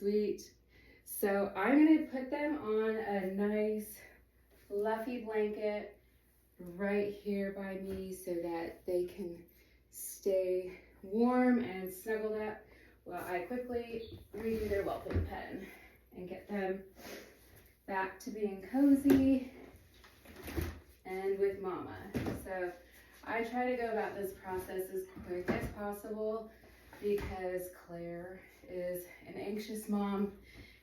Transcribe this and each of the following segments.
Sweet. So I'm gonna put them on a nice fluffy blanket right here by me so that they can stay warm and snuggled up while I quickly redo their whelping pen and get them back to being cozy and with mama. So I try to go about this process as quick as possible because Claire is an anxious mom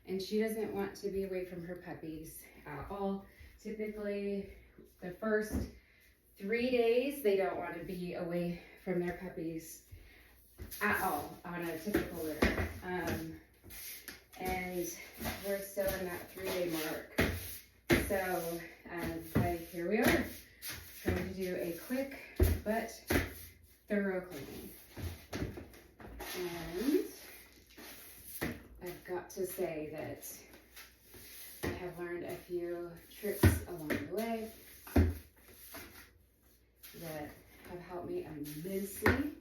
and she doesn't want to be away from her puppies at all. Typically, the first 3 days, they don't want to be away from their puppies at all on a typical litter. And we're still in that 3-day mark. So here we are, trying to do a quick but thorough cleaning. And I've got to say that I have learned a few tricks along the way that have helped me immensely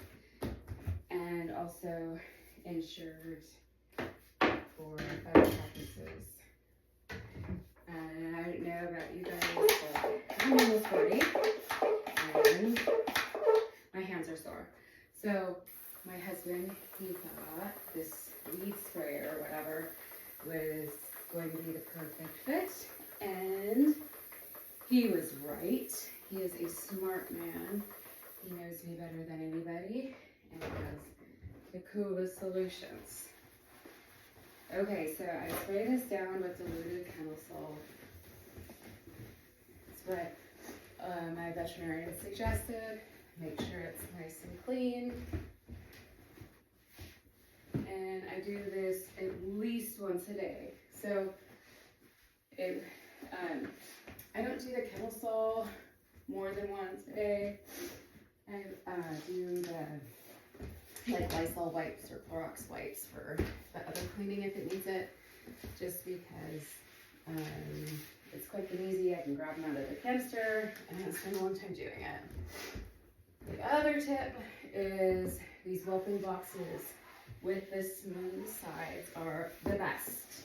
and also ensured for better practices. And I don't know about you guys, but I'm almost 40 and my hands are sore. So my husband, he thought this weed sprayer or whatever was going to be the perfect fit, and he was right. He is a smart man. He knows me better than anybody and has the coolest solutions. Okay, so I spray this down with diluted kennel salt. It's what my veterinarian suggested. Make sure it's nice and clean. And I do this at least once a day. So I don't do the kennel salt more than once a day. I do the Lysol wipes or Clorox wipes for the other cleaning if it needs it, just because it's quick and easy. I can grab them out of the canister and I don't spend a long time doing it. The other tip is these whelping boxes with the smooth sides are the best.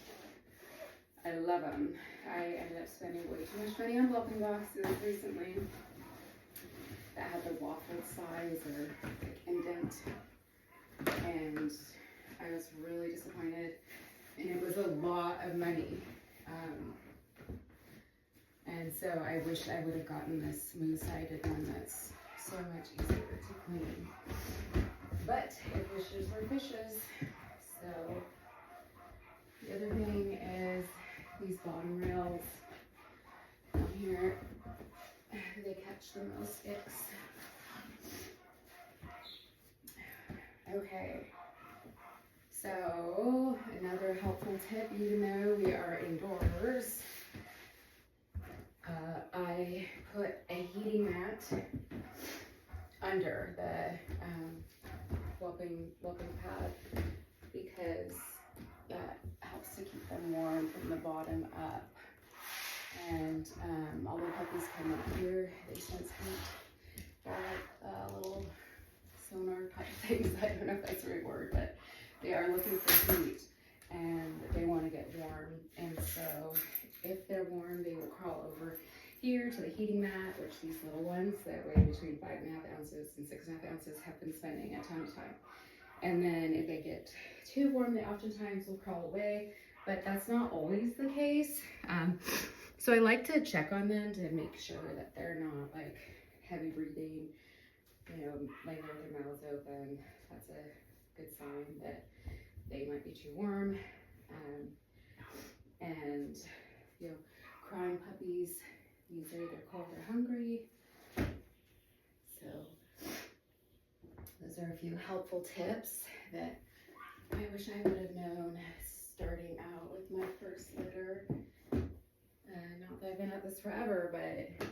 I love them. I ended up spending way too much money on whelping boxes recently that had the waffle size or like indent, and I was really disappointed, and it was a lot of money. And so I wish I would have gotten this smooth-sided one that's so much easier to clean. But if wishes were fishes. So the other thing is these bottom rails down here, they catch the most sticks. Okay, so another helpful tip, even though we are indoors, I put a heating mat under the whelping pad because that helps to keep them warm from the bottom up. And although puppies cannot hear, they sense heat. They're little sonar type things. I don't know if that's the right word, but they are looking for heat and they want to get warm. And so if they're warm, they will crawl over here to the heating mat, which these little ones that weigh between 5.5 ounces and 6.5 ounces have been spending a ton of time. And then if they get too warm, they oftentimes will crawl away, but that's not always the case. So I like to check on them to make sure that they're not like heavy breathing, you know, laying there with their mouths open. That's a good sign that they might be too warm. And, you know, crying puppies, these are either cold or hungry. So those are a few helpful tips that I wish I would have known starting out with my first litter. Not that I've been at this forever, but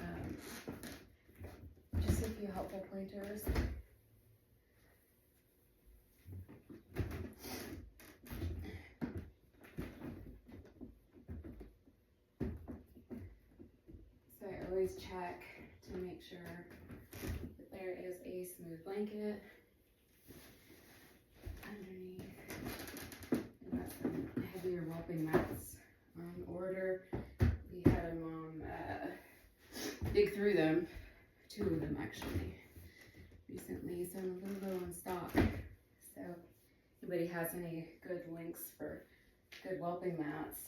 just a few helpful pointers. So I always check to make sure that there is a smooth blanket underneath. And that's some 2 of them actually recently, so I'm a little low on stock. So if anybody has any good links for good whelping mats,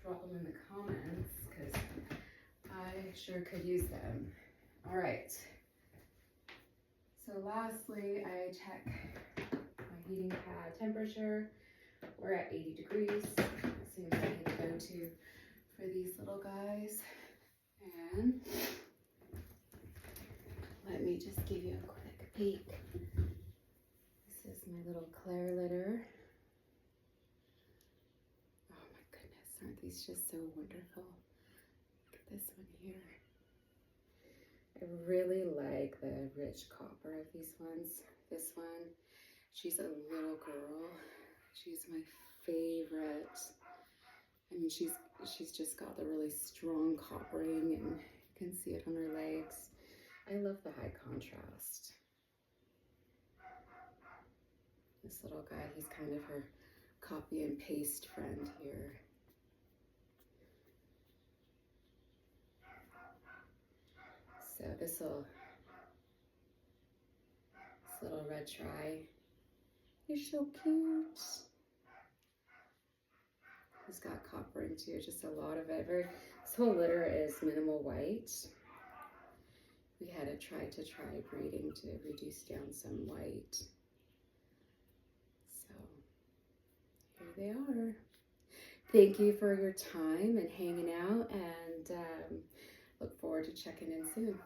drop them in the comments because I sure could use them. All right. So lastly, I check my heating pad temperature. We're at 80 degrees. Seems like the go-to for these little guys. And let me just give you a quick peek. This is my little Claire litter. Oh my goodness, aren't these just so wonderful? Look at this one here. I really like the rich copper of these ones. This one, she's a little girl. She's my favorite. I mean, she's just got the really strong coppering, and you can see it on her legs. I love the high contrast. This little guy, he's kind of her copy and paste friend here. So this little red tri, you're so cute. He's got copper in too, just a lot of it. This whole litter is minimal white. We had to try breeding to reduce down some white. So here they are. Thank you for your time and hanging out, and look forward to checking in soon.